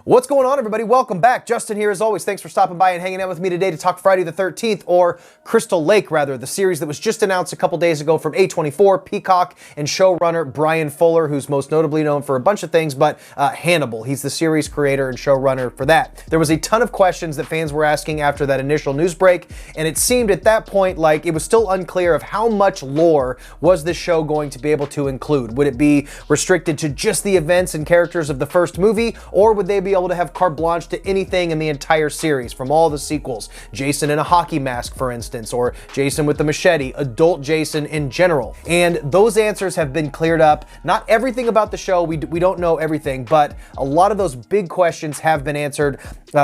What's going on, everybody? Welcome back. Justin here as always. Thanks for stopping by and hanging out with me today to talk Friday the 13th, or Crystal Lake rather, the series that was just announced a couple days ago from A24, Peacock, and showrunner Bryan Fuller, who's most notably known for a bunch of things, but Hannibal. He's the series creator and showrunner for that. There was a ton of questions that fans were asking after that initial news break, and it seemed at that point like it was still unclear of how much lore was this show going to be able to include. Would it be restricted to just the events and characters of the first movie, or would they be able to have carte blanche to anything in the entire series from all the sequels? Jason in a hockey mask, for instance, or Jason with the machete, adult Jason in general. And those answers have been cleared up. Not everything about the show, we don't know everything, but a lot of those big questions have been answered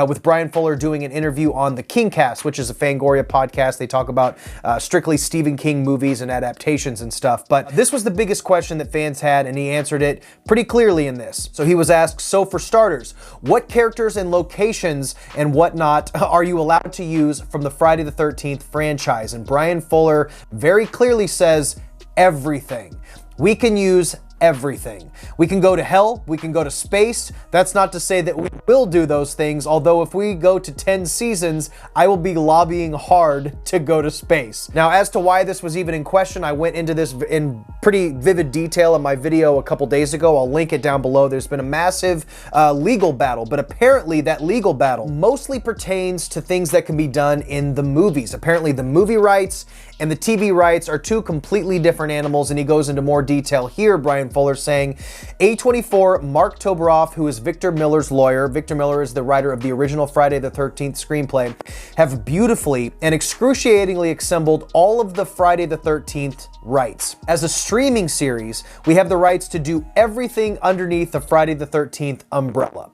with Bryan Fuller doing an interview on the Kingcast, which is a Fangoria podcast. They talk about strictly Stephen King movies and adaptations and stuff. But this was the biggest question that fans had, and he answered it pretty clearly in this. So he was asked, so for starters, what characters and locations and whatnot are you allowed to use from the Friday the 13th franchise? And Bryan Fuller very clearly says everything. We can use everything. We can go to hell, we can go to space. That's not to say that we will do those things, although if we go to 10 seasons, I will be lobbying hard to go to space. Now, as to why this was even in question, I went into this in pretty vivid detail in my video a couple days ago. I'll link it down below. There's been a massive legal battle, but apparently that legal battle mostly pertains to things that can be done in the movies. Apparently the movie rights and the TV rights are two completely different animals, and he goes into more detail here, Bryan Fuller saying, A24, Mark Toberoff, who is Victor Miller's lawyer, Victor Miller is the writer of the original Friday the 13th screenplay, have beautifully and excruciatingly assembled all of the Friday the 13th rights. As a streaming series, we have the rights to do everything underneath the Friday the 13th umbrella.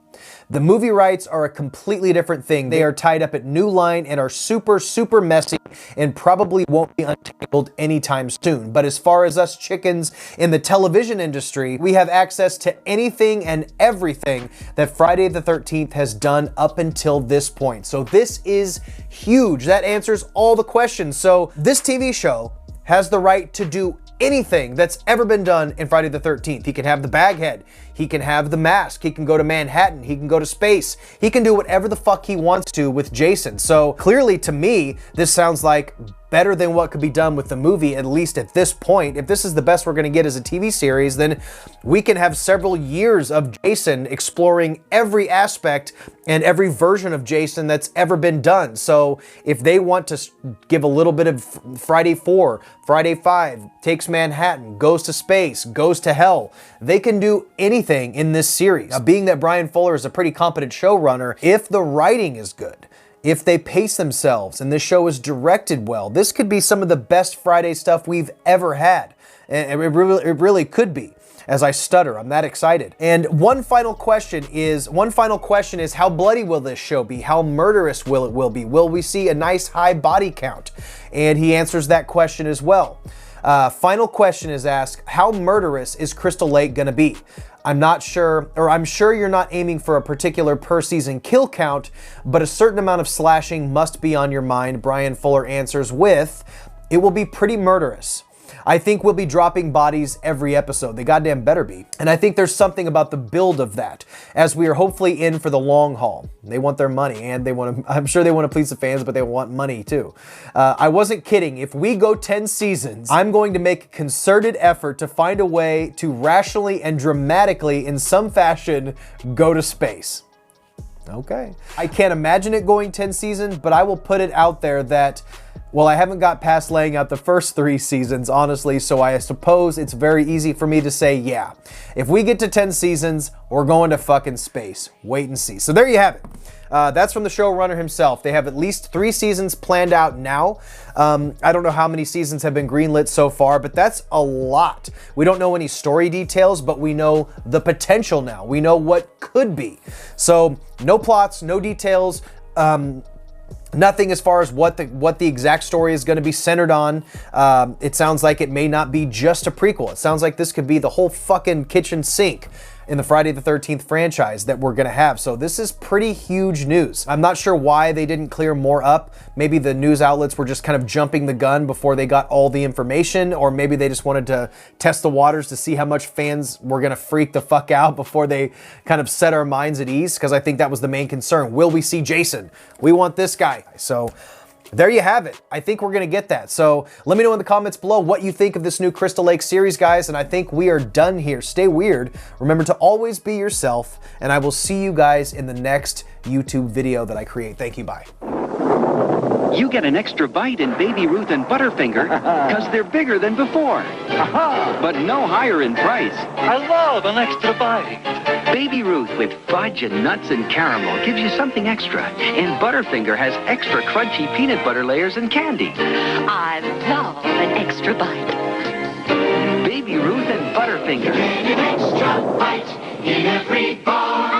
The movie rights are a completely different thing. They are tied up at New Line and are super, super messy and probably won't be untangled anytime soon. But as far as us chickens in the television industry, we have access to anything and everything that Friday the 13th has done up until this point. So this is huge. That answers all the questions. So this TV show has the right to do anything that's ever been done in Friday the 13th. He can have the bag head. He can have the mask. He can go to Manhattan. He can go to space. He can do whatever the fuck he wants to with Jason. So clearly to me, this sounds like better than what could be done with the movie, at least at this point. If this is the best we're going to get as a TV series, then we can have several years of Jason exploring every aspect and every version of Jason that's ever been done. So if they want to give a little bit of Friday 4, Friday 5, takes Manhattan, goes to space, goes to hell, they can do anything in this series. Now, being that Bryan Fuller is a pretty competent showrunner, if the writing is good, if they pace themselves and this show is directed well, this could be some of the best Friday stuff we've ever had. And it really could be. As I stutter, I'm that excited. And one final question is how bloody will this show be? How murderous will it be? Will we see a nice high body count? And he answers that question as well. Final question is asked, how murderous is Crystal Lake gonna be? I'm not sure, or I'm sure you're not aiming for a particular per season kill count, but a certain amount of slashing must be on your mind. Bryan Fuller answers with, it will be pretty murderous. I think we'll be dropping bodies every episode. They goddamn better be. And I think there's something about the build of that, as we are hopefully in for the long haul. They want their money, and I'm sure they want to please the fans, but they want money too. I wasn't kidding. If we go 10 seasons, I'm going to make a concerted effort to find a way to rationally and dramatically, in some fashion, go to space. Okay. I can't imagine it going 10 seasons, but I will put it out there that, well, I haven't got past laying out the first 3 seasons, honestly, so I suppose it's very easy for me to say, yeah, if we get to 10 seasons, we're going to fucking space. Wait and see. So there you have it. That's from the showrunner himself. They have at least 3 seasons planned out now. I don't know how many seasons have been greenlit so far, but that's a lot. We don't know any story details, but we know the potential now. We know what could be. So no plots, no details, nothing as far as what the exact story is going to be centered on. It sounds like it may not be just a prequel. It sounds like this could be the whole fucking kitchen sink. in the Friday the 13th franchise that we're gonna have. So this is pretty huge news. I'm not sure why they didn't clear more up. Maybe the news outlets were just kind of jumping the gun before they got all the information, or maybe they just wanted to test the waters to see how much fans were gonna freak the fuck out before they kind of set our minds at ease, because I think that was the main concern. Will we see Jason? We want this guy. So there you have it. I think we're going to get that. So let me know in the comments below what you think of this new Crystal Lake series, guys. And I think we are done here. Stay weird. Remember to always be yourself. And I will see you guys in the next YouTube video that I create. Thank you. Bye. You get an extra bite in Baby Ruth and Butterfinger because they're bigger than before. But no higher in price. I love an extra bite. Baby Ruth with fudge and nuts and caramel gives you something extra. And Butterfinger has extra crunchy peanut butter layers and candy. I love an extra bite. Baby Ruth and Butterfinger. Get an extra bite in every bar.